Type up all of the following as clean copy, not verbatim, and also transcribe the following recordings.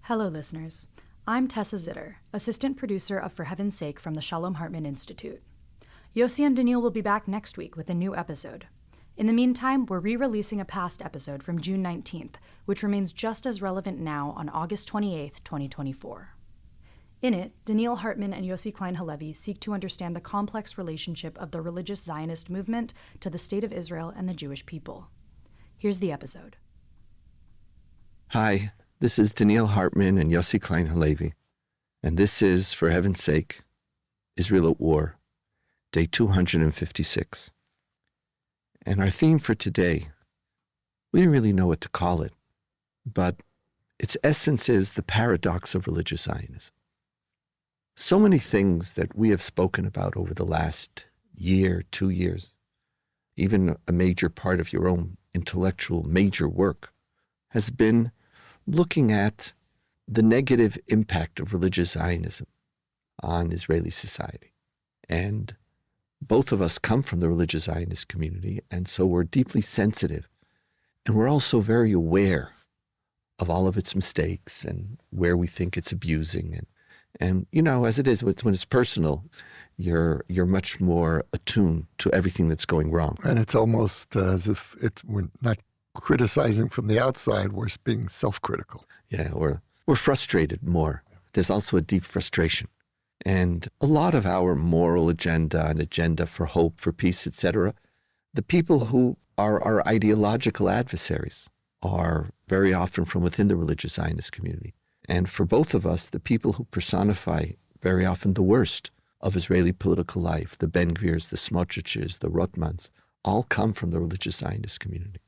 Hello, listeners. I'm Tessa Zitter, assistant producer of For Heaven's Sake from the Shalom Hartman Institute. Yossi and Donniel will be back next week with a new episode. In the meantime, we're re-releasing a past episode from June 19th, which remains just as relevant now on August 28th, 2024. In it, Donniel, Hartman, and Yossi Klein Halevi seek to understand the complex relationship of the religious Zionist movement to the State of Israel and the Jewish people. Here's the episode. Hi, this is Donniel Hartman and Yossi Klein Halevi, and this is, For Heaven's Sake, Israel at War, Day 256. And our theme for today, we didn't really know what to call it, but its essence is the paradox of religious Zionism. So many things that we have spoken about over the last year, 2 years, even a major part of your own intellectual major work, has been looking at the negative impact of religious Zionism on Israeli society. And both of us come from the religious Zionist community, and so we're deeply sensitive. And we're also very aware of all of its mistakes and where we think it's abusing. And you know, as it is, when it's personal, you're much more attuned to everything that's going wrong. And it's almost as if we're not criticizing from the outside, we're being self-critical. Yeah, or we're frustrated more. There's also a deep frustration. And a lot of our moral agenda and agenda for hope, for peace, etc., the people who are our ideological adversaries are very often from within the religious Zionist community. And for both of us, the people who personify very often the worst of Israeli political life, the Ben-Gvirs, the Smotriches, the Rotmans, all come from the religious Zionist community.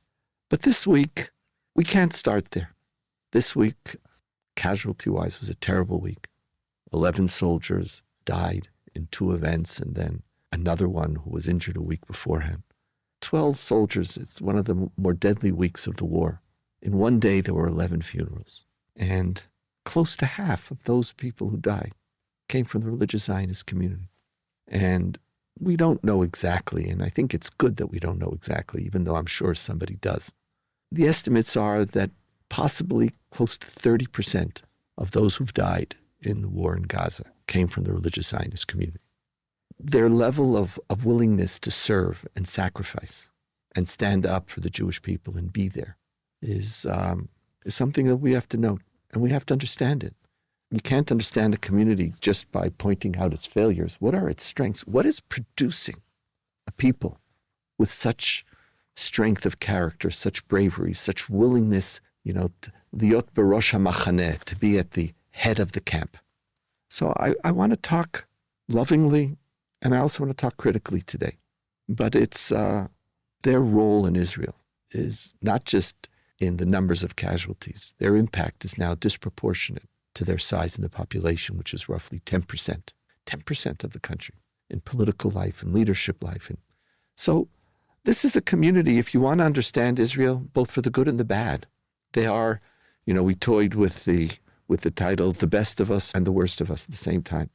But this week, we can't start there. This week, casualty-wise, was a terrible week. 11 soldiers died in 2 events, and then another one who was injured a week beforehand. 12 soldiers, it's one of the more deadly weeks of the war. In one day, there were 11 funerals. And close to half of those people who died came from the religious Zionist community. And we don't know exactly, and I think it's good that we don't know exactly, even though I'm sure somebody does. The estimates are that possibly close to 30% of those who've died in the war in Gaza came from the religious Zionist community. Their level of willingness to serve and sacrifice and stand up for the Jewish people and be there is something that we have to note, and we have to understand it. You can't understand a community just by pointing out its failures. What are its strengths? What is producing a people with such strength of character, such bravery, such willingness, liot berosh hamachaneh, to be at the head of the camp? So I want to talk lovingly, and I also want to talk critically today. But it's their role in Israel is not just in the numbers of casualties. Their impact is now disproportionate to their size in the population, which is roughly 10% of the country in political life and leadership life. And so this is a community, if you want to understand Israel, both for the good and the bad, they are, we toyed with the title, The Best of Us and the Worst of Us at the same time.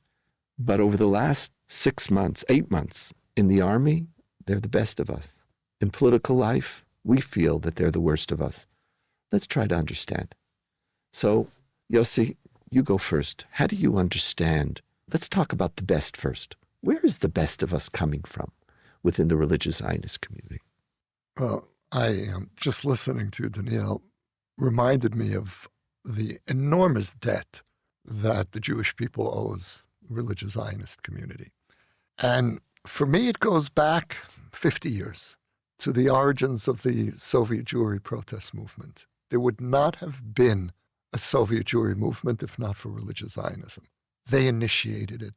But over the last 6 months, 8 months in the army, they're the best of us. In political life, we feel that they're the worst of us. Let's try to understand. So, Yossi, you go first. How do you understand? Let's talk about the best first. Where is the best of us coming from within the religious Zionist community? Well, I just listening to Donniel reminded me of the enormous debt that the Jewish people owes the religious Zionist community. And for me, it goes back 50 years to the origins of the Soviet Jewry protest movement. There would not have been a Soviet Jewry movement if not for religious Zionism. They initiated it.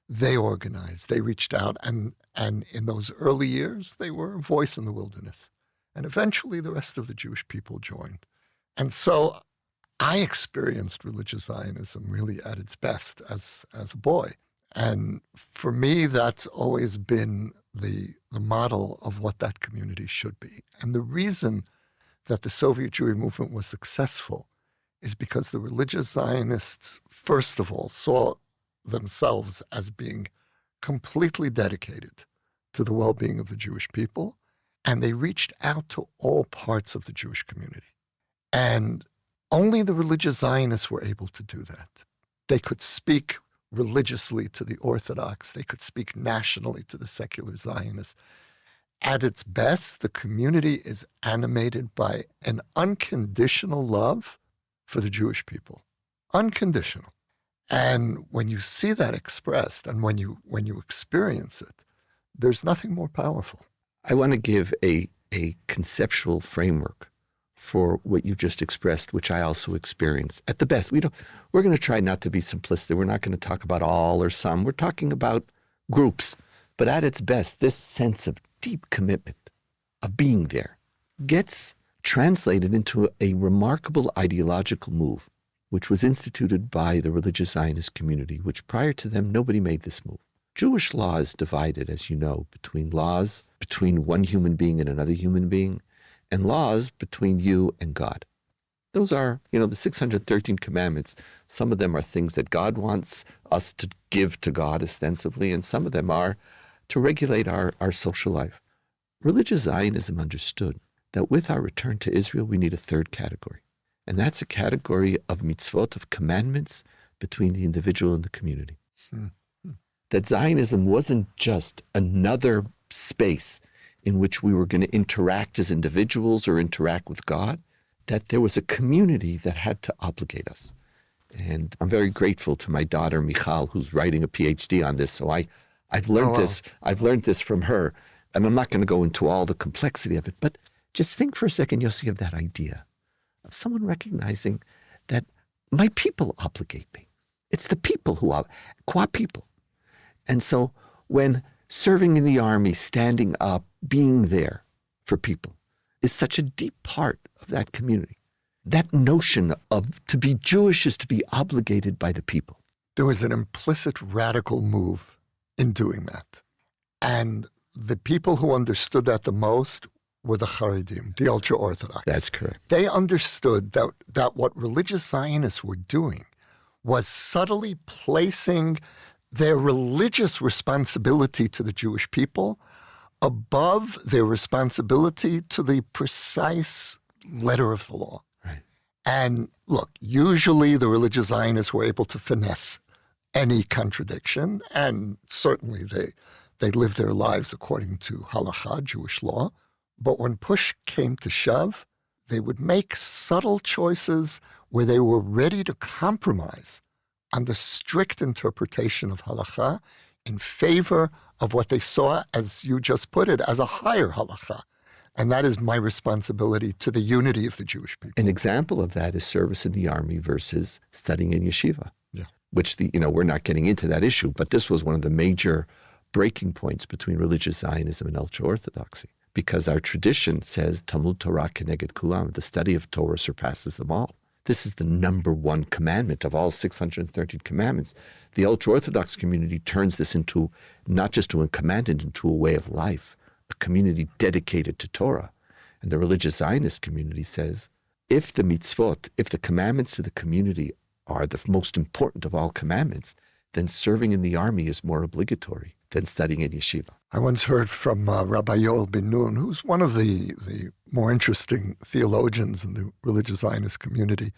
They organized. They reached out. And in those early years, they were a voice in the wilderness. And eventually, the rest of the Jewish people joined. And so I experienced religious Zionism really at its best as a boy. And for me, that's always been the model of what that community should be. And the reason that the Soviet Jewry movement was successful is because the religious Zionists, first of all, saw themselves as being completely dedicated to the well-being of the Jewish people, and they reached out to all parts of the Jewish community. And Only the religious Zionists were able to do that. They could speak religiously to the Orthodox. They could speak nationally to the secular Zionists. At its best, the community is animated by an unconditional love for the Jewish people. Unconditional. And when you see that expressed and when you experience it, there's nothing more powerful. I want to give a conceptual framework for what you just expressed, which I also experienced. At the best, we're going to try not to be simplistic. We're not going to talk about all or some. We're talking about groups. But at its best, this sense of deep commitment, of being there, gets translated into a remarkable ideological move, which was instituted by the religious Zionist community, which prior to them, nobody made this move. Jewish law is divided, as you know, between laws between one human being and another human being, and laws between you and God. Those are, the 613 commandments. Some of them are things that God wants us to give to God ostensibly, and some of them are to regulate our social life. Religious Zionism understood that with our return to Israel, we need a third category. And that's a category of mitzvot, of commandments between the individual and the community. That Zionism wasn't just another space in which we were going to interact as individuals or interact with God, that there was a community that had to obligate us. And I'm very grateful to my daughter, Michal, who's writing a PhD on this. So I've learned this. I've learned this from her. And I'm not going to go into all the complexity of it, but just think for a second, Yossi, of that idea of someone recognizing that my people obligate me. It's the people who are qua people. And so when serving in the army, standing up, being there for people is such a deep part of that community. That notion of to be Jewish is to be obligated by the people. There was an implicit radical move in doing that. And the people who understood that the most were the Haredim, the ultra-Orthodox. That's correct. They understood that what religious Zionists were doing was subtly placing their religious responsibility to the Jewish people above their responsibility to the precise letter of the law. Right. And look, usually the religious Zionists were able to finesse any contradiction, and certainly they lived their lives according to halakha, Jewish law. But when push came to shove, they would make subtle choices where they were ready to compromise on the strict interpretation of halakha in favor of what they saw, as you just put it, as a higher halakha. And that is my responsibility to the unity of the Jewish people. An example of that is service in the army versus studying in yeshiva, which we're not getting into that issue, but this was one of the major breaking points between religious Zionism and ultra-Orthodoxy, because our tradition says Talmud Torah keneged kulam, the study of Torah surpasses them all. This is the number one commandment of all 613 commandments. The ultra-Orthodox community turns this into not just a commandment, into a way of life, a community dedicated to Torah. And the religious Zionist community says, if the mitzvot, if the commandments to the community are the most important of all commandments, then serving in the army is more obligatory than studying in yeshiva. I once heard from Rabbi Yoel Ben Nun, who's one of the more interesting theologians in the religious Zionist community,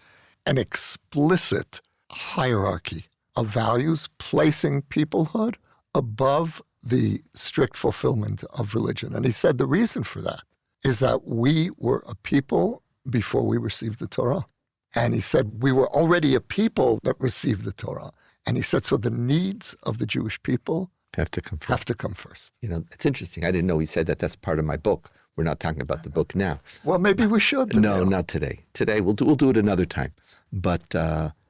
an explicit hierarchy of values placing peoplehood above the strict fulfillment of religion. And he said the reason for that is that we were a people before we received the Torah. And he said we were already a people that received the Torah. And he said, so the needs of the Jewish people have to come first. It's interesting. I didn't know he said that. That's part of my book. We're not talking about the book now. Well, maybe we should. No, not today. Today, we'll do it another time. But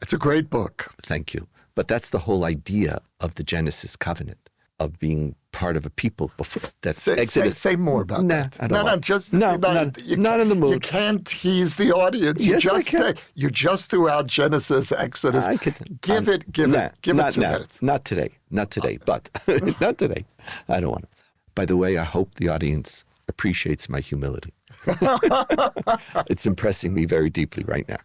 it's a great book. Thank you. But that's the whole idea of the Genesis covenant, of being part of a people before that. Say more about that. I don't want. Not in the mood. You can't tease the audience. You just threw out Genesis, Exodus. Give it 2 minutes. Not today. But not today. I don't want it. By the way, I hope the audience appreciates my humility. It's impressing me very deeply right now.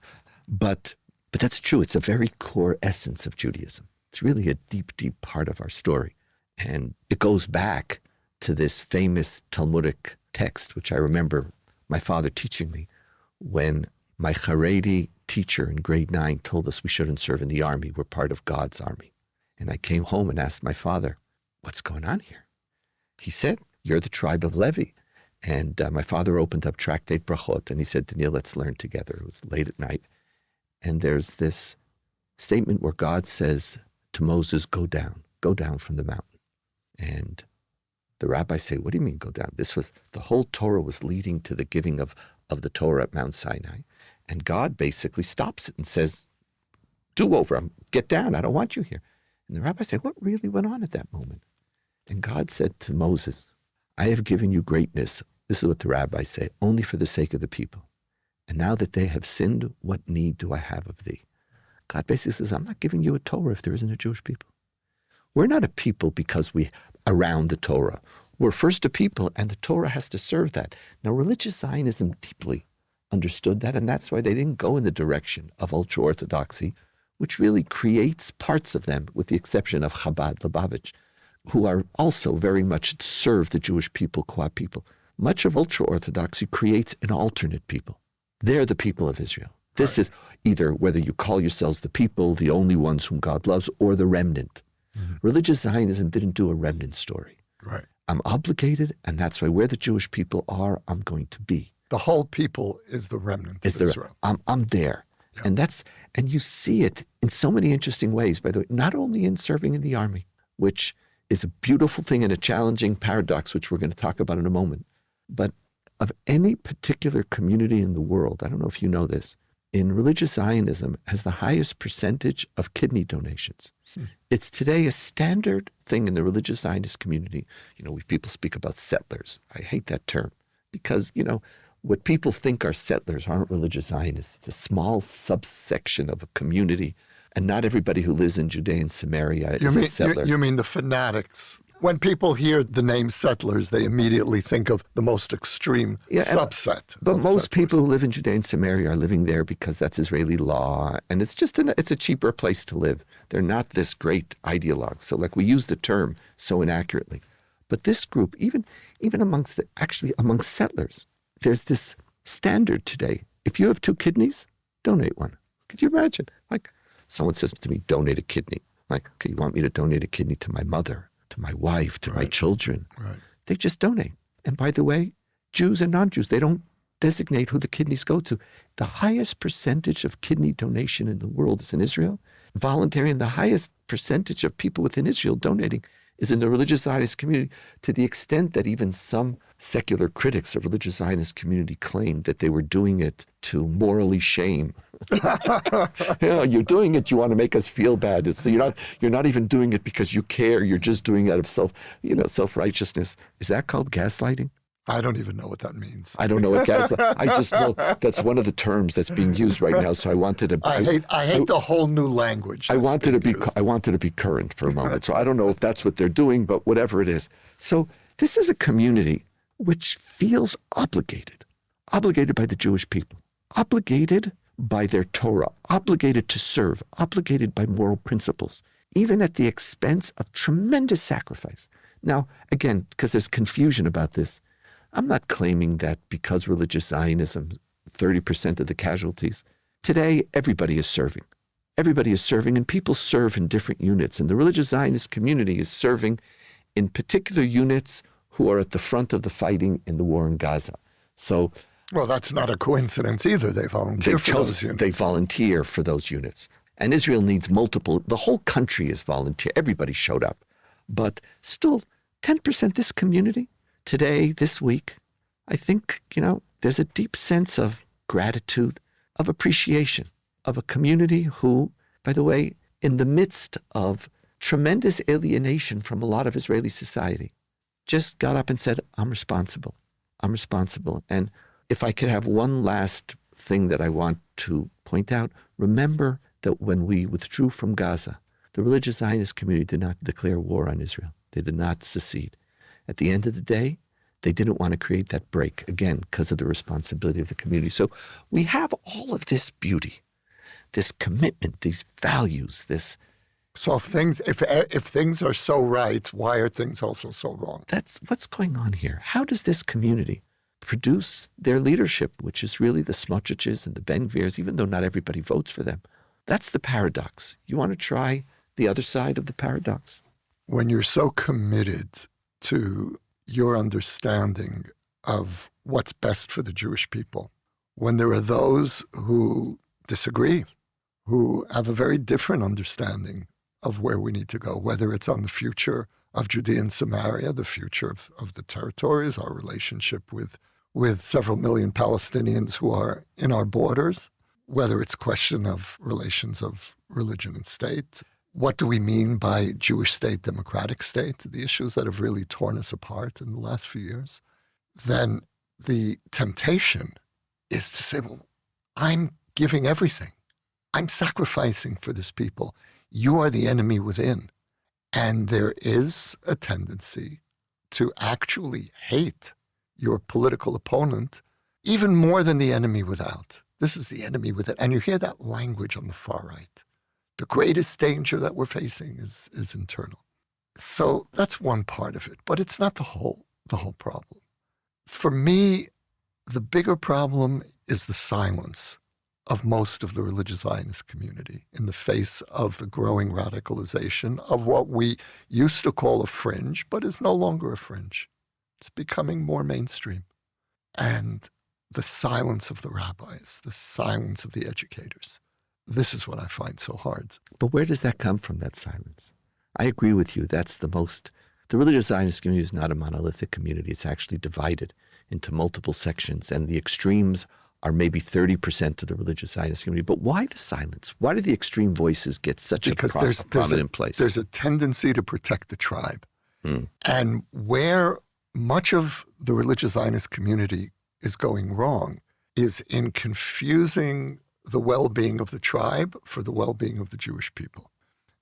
But that's true. It's a very core essence of Judaism. It's really a deep, deep part of our story. And it goes back to this famous Talmudic text, which I remember my father teaching me when my Haredi teacher in grade 9 told us we shouldn't serve in the army. We're part of God's army. And I came home and asked my father, what's going on here? He said, you're the tribe of Levi. And my father opened up Tractate Brachot, and he said, Donniel, let's learn together. It was late at night. And there's this statement where God says to Moses, go down from the mountain. And the rabbis say, what do you mean go down? The whole Torah was leading to the giving of the Torah at Mount Sinai. And God basically stops it and says, do over, get down, I don't want you here. And the rabbis say, what really went on at that moment? And God said to Moses, I have given you greatness. This is what the rabbis say, only for the sake of the people. And now that they have sinned, what need do I have of thee? God basically says, I'm not giving you a Torah if there isn't a Jewish people. We're not a people because we around the Torah. We're first a people, and the Torah has to serve that. Now, religious Zionism deeply understood that, and that's why they didn't go in the direction of ultra-Orthodoxy, which really creates parts of them, with the exception of Chabad, Lubavitch, who are also very much serve the Jewish people, qua people. Much of ultra-Orthodoxy creates an alternate people. They're the people of Israel. This is either whether you call yourselves the people, the only ones whom God loves, or the remnant. Mm-hmm. Religious Zionism didn't do a remnant story. Right. I'm obligated, and that's why where the Jewish people are, I'm going to be. The whole people is the remnant of Israel. I'm there. Yeah. And you see it in so many interesting ways, by the way, not only in serving in the army, which is a beautiful thing and a challenging paradox, which we're going to talk about in a moment, but of any particular community in the world, I don't know if you know this, in religious Zionism has the highest percentage of kidney donations. It's today a standard thing in the religious Zionist community. People speak about settlers. I hate that term because, what people think are settlers aren't religious Zionists. It's a small subsection of a community, and not everybody who lives in Judea and Samaria is a settler. You mean the fanatics? When people hear the name settlers, they immediately think of the most extreme subset. But most settlers. People who live in Judea and Samaria are living there because that's Israeli law, and it's just it's a cheaper place to live. They're not this great ideologue. So we use the term so inaccurately. But this group, even amongst settlers, there's this standard today. If you have 2 kidneys, donate one. Could you imagine? Someone says to me, donate a kidney. Okay, you want me to donate a kidney to my mother, to my wife, to my children? Right. They just donate. And by the way, Jews and non-Jews, they don't designate who the kidneys go to. The highest percentage of kidney donation in the world is in Israel. Voluntary, and the highest percentage of people within Israel donating is in the religious Zionist community, to the extent that even some secular critics of religious Zionist community claimed that they were doing it to morally shame. You're doing it, you want to make us feel bad. You're not even doing it because you care. You're just doing it out of self-righteousness. Is that called gaslighting? I don't even know what that means. I don't know what gaslighting. I just know that's one of the terms that's being used right now. So I wanted to. I hate the whole new language. I wanted to be current for a moment. So I don't know if that's what they're doing, but whatever it is. So this is a community which feels obligated by the Jewish people, obligated by their Torah, obligated to serve, obligated by moral principles, even at the expense of tremendous sacrifice. Now, again, because there's confusion about this, I'm not claiming that because religious Zionism, 30% of the casualties. Today, everybody is serving. Everybody is serving, and people serve in different units. And the religious Zionist community is serving in particular units who are at the front of the fighting in the war in Gaza. So, well, that's not a coincidence either. They volunteer for those units. They volunteer for those units. And Israel needs multiple. The whole country is volunteer. Everybody showed up. But still, 10%, this community, today, this week, I think, there's a deep sense of gratitude, of appreciation, of a community who, by the way, in the midst of tremendous alienation from a lot of Israeli society, just got up and said, I'm responsible. And if I could have one last thing that I want to point out, remember that when we withdrew from Gaza, the religious Zionist community did not declare war on Israel. They did not secede. At the end of the day, they didn't want to create that break, again, because of the responsibility of the community. So we have all of this beauty, this commitment, these values, this. So if things are so right, why are things also so wrong? That's what's going on here. How does this community produce their leadership, which is really the Smotriches and the Ben-Gvirs, even though not everybody votes for them. That's the paradox. You want to try the other side of the paradox? When you're so committed to your understanding of what's best for the Jewish people, when there are those who disagree, who have a very different understanding of where we need to go, whether it's on the future of Judea and Samaria, the future of the territories, our relationship with several million Palestinians who are in our borders, whether it's question of relations of religion and state. What do we mean by Jewish state, democratic state, the issues that have really torn us apart in the last few years? Then the temptation is to say, well, I'm giving everything. I'm sacrificing for this people. You are the enemy within. And there is a tendency to actually hate your political opponent even more than the enemy without. This is the enemy within. And you hear that language on the far right. The greatest danger that we're facing is internal. So that's one part of it, but it's not the whole problem. For me, the bigger problem is the silence of most of the religious Zionist community in the face of the growing radicalization of what we used to call a fringe, but is no longer a fringe. It's becoming more mainstream. And the silence of the rabbis, the silence of the educators. This is what I find so hard. But where does that come from, that silence? I agree with you. The religious Zionist community is not a monolithic community. It's actually divided into multiple sections, and the extremes are maybe 30% of the religious Zionist community. But why the silence? Why do the extreme voices get such a prominent place? There's a tendency to protect the tribe. And where much of the religious Zionist community is going wrong is in confusing the well-being of the tribe for the well-being of the Jewish people.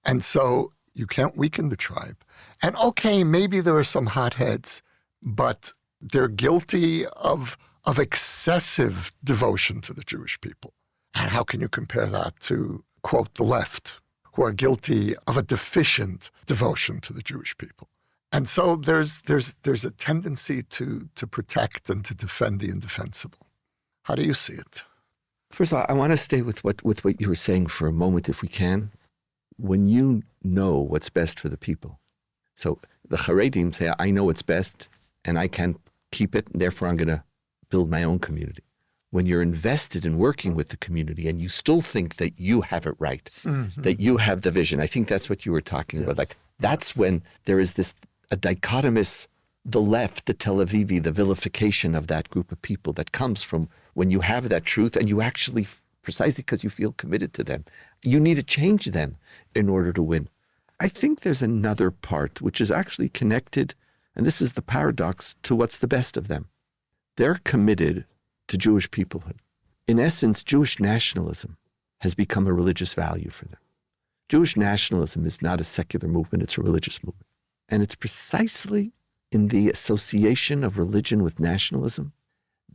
And so you can't weaken the tribe. And okay, maybe there are some hotheads, but they're guilty of excessive devotion to the Jewish people. And how can you compare that to, quote, the left, who are guilty of a deficient devotion to the Jewish people? And so there's a tendency to protect and to defend the indefensible. How do you see it? First of all, I want to stay with what you were saying for a moment, if we can. When you know what's best for the people. So the Haredim say, I know what's best, and I can't keep it, and therefore I'm going to build my own community. When you're invested in working with the community and you still think that you have it right, that you have the vision, I think that's what you were talking about. Like, that's when there is a dichotomous, the left, the Tel Avivi, the vilification of that group of people that comes from when you have that truth and you actually, precisely because you feel committed to them, you need to change them in order to win. I think there's another part which is actually connected, and this is the paradox, to what's the best of them. They're committed to Jewish peoplehood. In essence, Jewish nationalism has become a religious value for them. Jewish nationalism is not a secular movement, it's a religious movement. And it's precisely in the association of religion with nationalism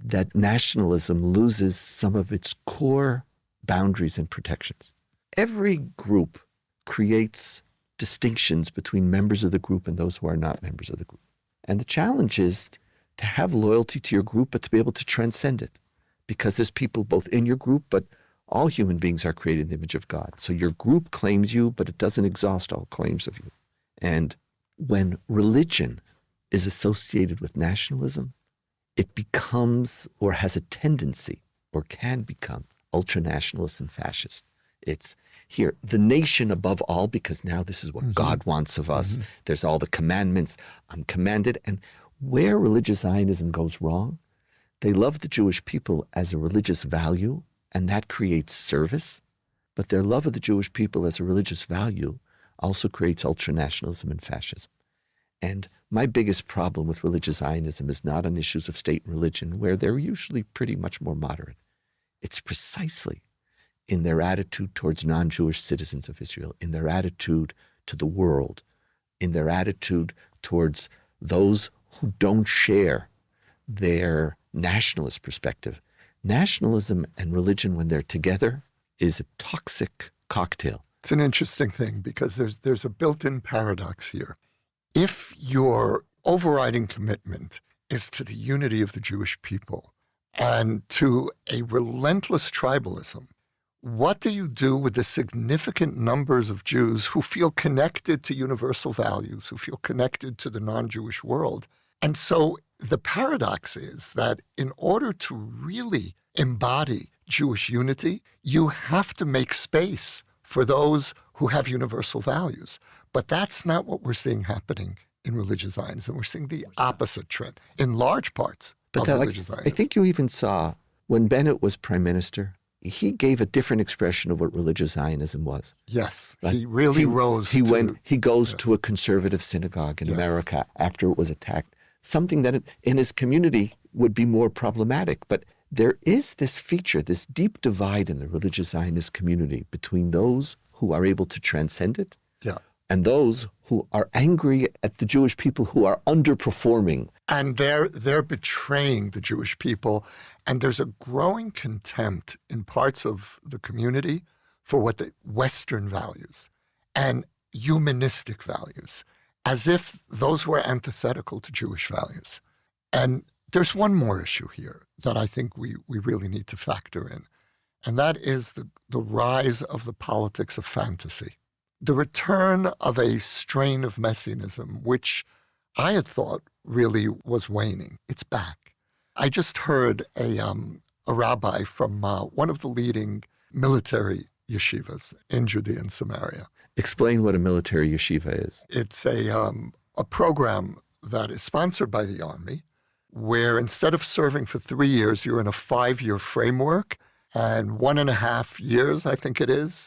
that nationalism loses some of its core boundaries and protections. Every group creates distinctions between members of the group and those who are not members of the group. And the challenge is to have loyalty to your group, but to be able to transcend it. Because there's people both in your group, but all human beings are created in the image of God. So your group claims you, but it doesn't exhaust all claims of you. And when religion is associated with nationalism, it becomes, or has a tendency, or can become, ultra-nationalist and fascist. It's here, the nation above all, because now this is what God wants of us. There's all the commandments. I'm commanded. And where religious Zionism goes wrong, they love the Jewish people as a religious value, and that creates service. But their love of the Jewish people as a religious value also creates ultranationalism and fascism. And my biggest problem with religious Zionism is not on issues of state and religion, where they're usually pretty much more moderate. It's precisely in their attitude towards non-Jewish citizens of Israel, in their attitude to the world, in their attitude towards those who don't share their nationalist perspective. Nationalism and religion, when they're together, is a toxic cocktail. It's an interesting thing because there's a built-in paradox here. If your overriding commitment is to the unity of the Jewish people and to a relentless tribalism. What do you do with the significant numbers of Jews who feel connected to universal values, who feel connected to the non-Jewish world? And so the paradox is that in order to really embody Jewish unity, you have to make space for those who have universal values. But that's not what we're seeing happening in religious Zionism. We're seeing the opposite trend in large parts of religious Zionism. I think you even saw when Bennett was prime minister, he gave a different expression of what religious Zionism was. Yes, right? He really rose. He goes to a conservative synagogue in America after it was attacked, something that in his community would be more problematic. But there is this feature, this deep divide in the religious Zionist community between those who are able to transcend it and those who are angry at the Jewish people who are underperforming. And they're betraying the Jewish people. And there's a growing contempt in parts of the community for what the Western values and humanistic values, as if those were antithetical to Jewish values. And there's one more issue here that I think we really need to factor in, and that is the rise of the politics of fantasy, the return of a strain of messianism, which I had thought really was waning. It's back. I just heard a rabbi from one of the leading military yeshivas in Judea and Samaria. Explain what a military yeshiva is. It's a program that is sponsored by the Army, where instead of serving for 3 years, you're in a 5-year framework, and 1.5 years, I think it is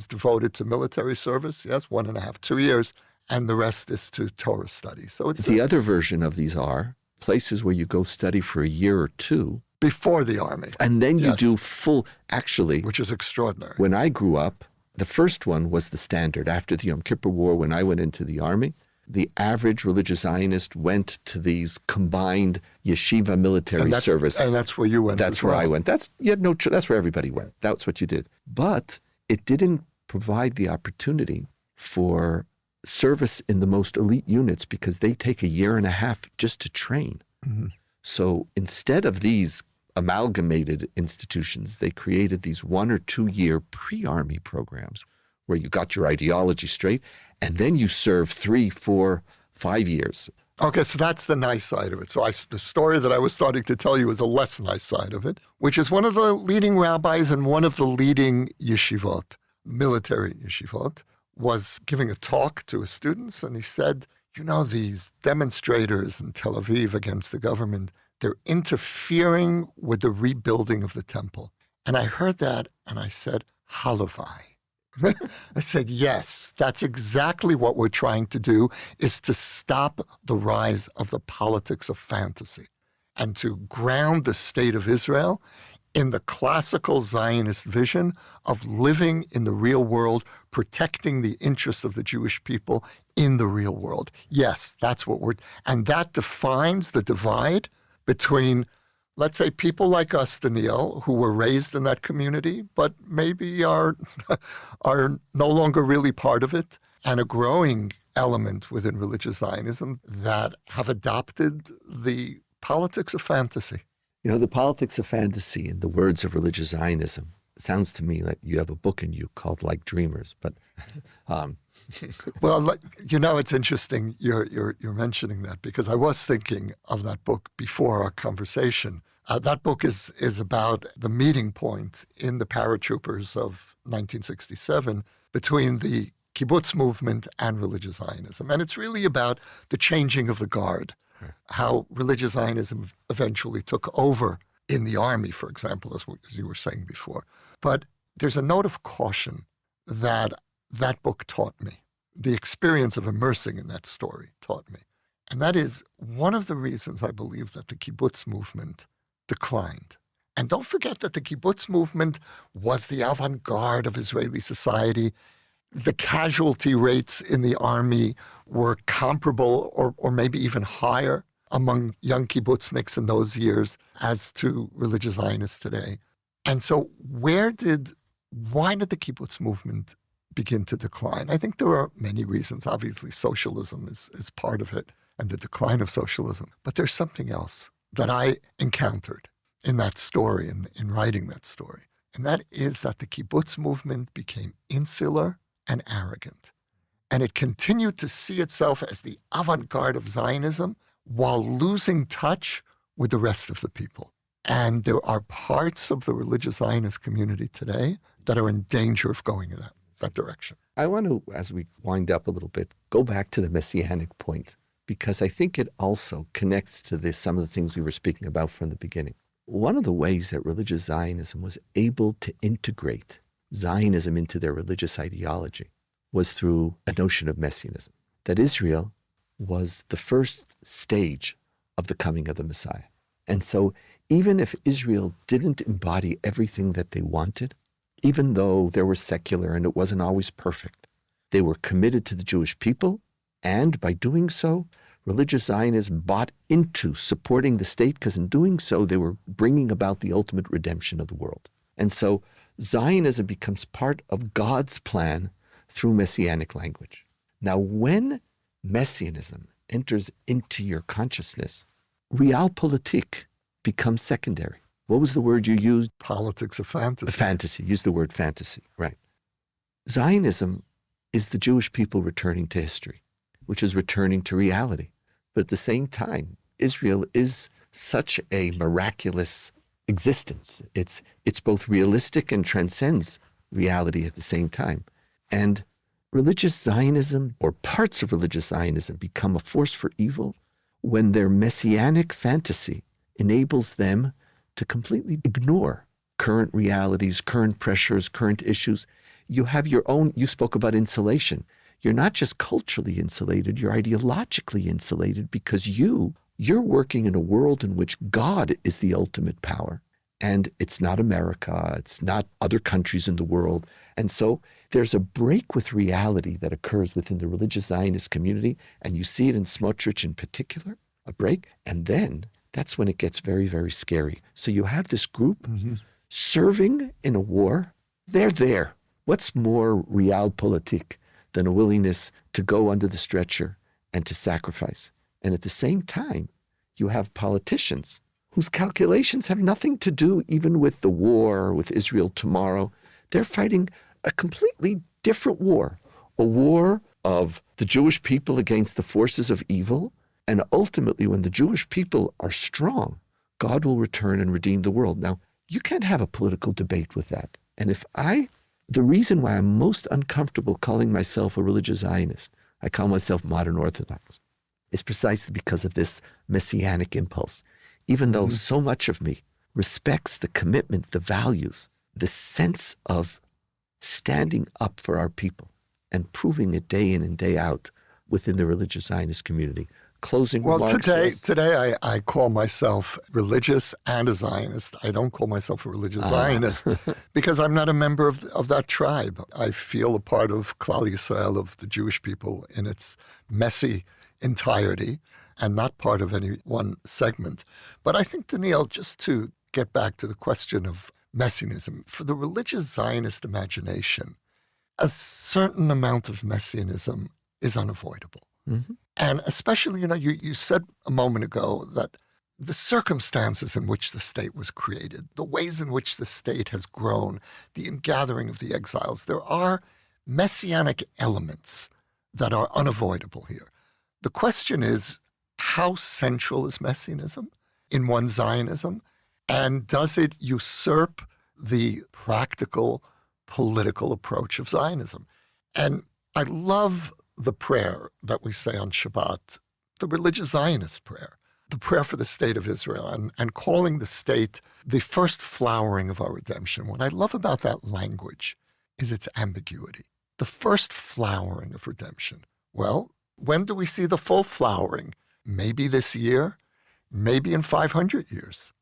devoted to military service. Yes, 1.5, 2 years, and the rest is to Torah study. So it's the other version of these are places where you go study for a year or two before the Army, and then you do full. Actually, which is extraordinary. When I grew up, the first one was the standard. After the Yom Kippur War, when I went into the Army, the average religious Zionist went to these combined yeshiva military service. And that's where you went. That's where I went. That's where everybody went. That's what you did. But it didn't provide the opportunity for service in the most elite units because they take 1.5 years just to train. Mm-hmm. So instead of these amalgamated institutions, they created these 1 or 2 year pre-Army programs where you got your ideology straight, and then you serve 3, 4, 5 years. Okay, so that's the nice side of it. So the story that I was starting to tell you is a less nice side of it, which is one of the leading rabbis and one of the leading yeshivot, military yeshivot, was giving a talk to his students, and he said, these demonstrators in Tel Aviv against the government, they're interfering with the rebuilding of the temple. And I heard that, and I said, Halevi. I said, yes, that's exactly what we're trying to do, is to stop the rise of the politics of fantasy and to ground the state of Israel in the classical Zionist vision of living in the real world, protecting the interests of the Jewish people in the real world. Yes, that's what and that defines the divide between, let's say, people like us, Donniel, who were raised in that community, but maybe are no longer really part of it, and a growing element within religious Zionism that have adopted the politics of fantasy. The politics of fantasy, in the words of religious Zionism, it sounds to me like you have a book in you called Like Dreamers, but... Well, it's interesting you're mentioning that, because I was thinking of that book before our conversation. That book is about the meeting point in the paratroopers of 1967 between the kibbutz movement and religious Zionism. And it's really about the changing of the guard, how religious Zionism eventually took over in the army, for example, as you were saying before. But there's a note of caution that book taught me. The experience of immersing in that story taught me. And that is one of the reasons I believe that the kibbutz movement declined. And don't forget that the kibbutz movement was the avant-garde of Israeli society. The casualty rates in the army were comparable or maybe even higher among young kibbutzniks in those years as to religious Zionists today. And so why did the kibbutz movement begin to decline? I think there are many reasons. Obviously, socialism is part of it, and the decline of socialism. But there's something else that I encountered in that story, in writing that story. And that is that the kibbutz movement became insular and arrogant. And it continued to see itself as the avant-garde of Zionism while losing touch with the rest of the people. And there are parts of the religious Zionist community today that are in danger of going in that direction. I want to, as we wind up a little bit, go back to the messianic point, because I think it also connects to some of the things we were speaking about from the beginning. One of the ways that religious Zionism was able to integrate Zionism into their religious ideology was through a notion of messianism, that Israel was the first stage of the coming of the Messiah. And so even if Israel didn't embody everything that they wanted, even though they were secular and it wasn't always perfect, they were committed to the Jewish people, and by doing so, religious Zionists bought into supporting the state, because in doing so, they were bringing about the ultimate redemption of the world. And so Zionism becomes part of God's plan through messianic language. Now, when messianism enters into your consciousness, realpolitik becomes secondary. What was the word you used? Politics of fantasy. Fantasy. Use the word fantasy, right. Zionism is the Jewish people returning to history, which is returning to reality. But at the same time, Israel is such a miraculous existence. It's both realistic and transcends reality at the same time. And religious Zionism, or parts of religious Zionism, become a force for evil when their messianic fantasy enables them to completely ignore current realities, current pressures, current issues. You have your own, you spoke about insulation. You're not just culturally insulated, you're ideologically insulated, because you're working in a world in which God is the ultimate power. And it's not America, it's not other countries in the world. And so there's a break with reality that occurs within the religious Zionist community, and you see it in Smotrich in particular, a break. And then that's when it gets very, very scary. So you have this group serving in a war. They're there. What's more realpolitik than a willingness to go under the stretcher and to sacrifice? And at the same time, you have politicians whose calculations have nothing to do even with the war, with Israel tomorrow. They're fighting a completely different war, a war of the Jewish people against the forces of evil. And ultimately, when the Jewish people are strong, God will return and redeem the world. Now, you can't have a political debate with that. And the reason why I'm most uncomfortable calling myself a religious Zionist, I call myself modern Orthodox, is precisely because of this messianic impulse. Even though so much of me respects the commitment, the values, the sense of standing up for our people and proving it day in and day out within the religious Zionist community. Closing remarks. Well, today I call myself religious and a Zionist. I don't call myself a religious Zionist because I'm not a member of that tribe. I feel a part of Klal Yisrael, of the Jewish people in its messy entirety, and not part of any one segment. But I think, Donniel, just to get back to the question of messianism, for the religious Zionist imagination, a certain amount of messianism is unavoidable. Mm-hmm. And especially, you said a moment ago that the circumstances in which the state was created, the ways in which the state has grown, the ingathering of the exiles, there are messianic elements that are unavoidable here. The question is, how central is messianism in one's Zionism? And does it usurp the practical political approach of Zionism? And I love the prayer that we say on Shabbat, the religious Zionist prayer, the prayer for the state of Israel, and calling the state the first flowering of our redemption. What I love about that language is its ambiguity. The first flowering of redemption. Well, when do we see the full flowering? Maybe this year, maybe in 500 years.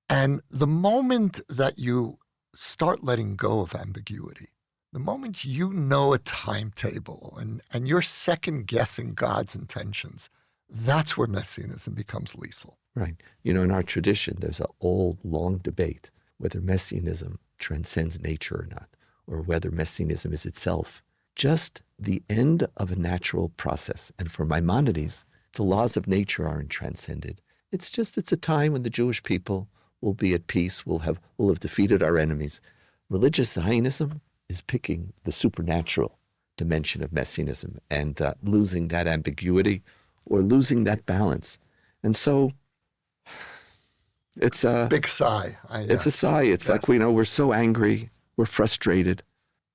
And the moment that you start letting go of ambiguity, the moment you know a timetable and you're second-guessing God's intentions, that's where messianism becomes lethal. Right. In our tradition, there's an old, long debate whether messianism transcends nature or not, or whether messianism is itself just the end of a natural process. And for Maimonides, The laws of nature aren't transcended. It's a time when the Jewish people will be at peace, we'll have defeated our enemies. Religious Zionism is picking the supernatural dimension of messianism and losing that ambiguity or losing that balance. And so it's a big sigh. It's a sigh. It's like, we're so angry, we're frustrated,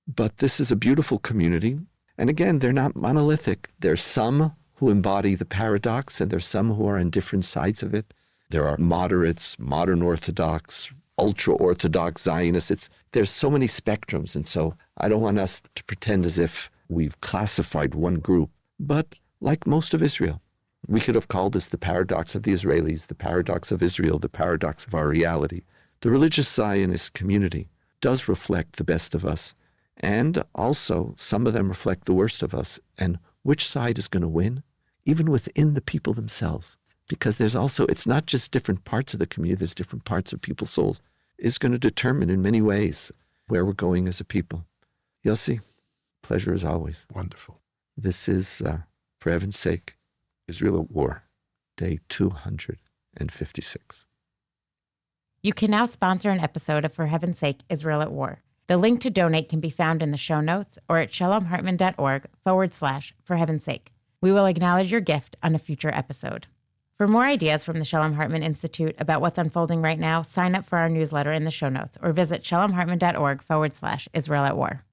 but this is a beautiful community. And again, they're not monolithic. There's some who embody the paradox, and there's some who are on different sides of it. There are moderates, modern Orthodox, ultra-Orthodox Zionists. There's so many spectrums, and so I don't want us to pretend as if we've classified one group. But like most of Israel, we could have called this the paradox of the Israelis, the paradox of Israel, the paradox of our reality. The religious Zionist community does reflect the best of us, and also some of them reflect the worst of us. And which side is going to win? Even within the people themselves. Because there's also, it's not just different parts of the community, there's different parts of people's souls, is going to determine in many ways where we're going as a people. Yossi, pleasure as always. Wonderful. This is, for heaven's sake, Israel at War, day 256. You can now sponsor an episode of For Heaven's Sake, Israel at War. The link to donate can be found in the show notes or at shalomhartman.org/For Heaven's Sake. We will acknowledge your gift on a future episode. For more ideas from the Shalom Hartman Institute about what's unfolding right now, sign up for our newsletter in the show notes or visit shalomhartman.org/Israel at War.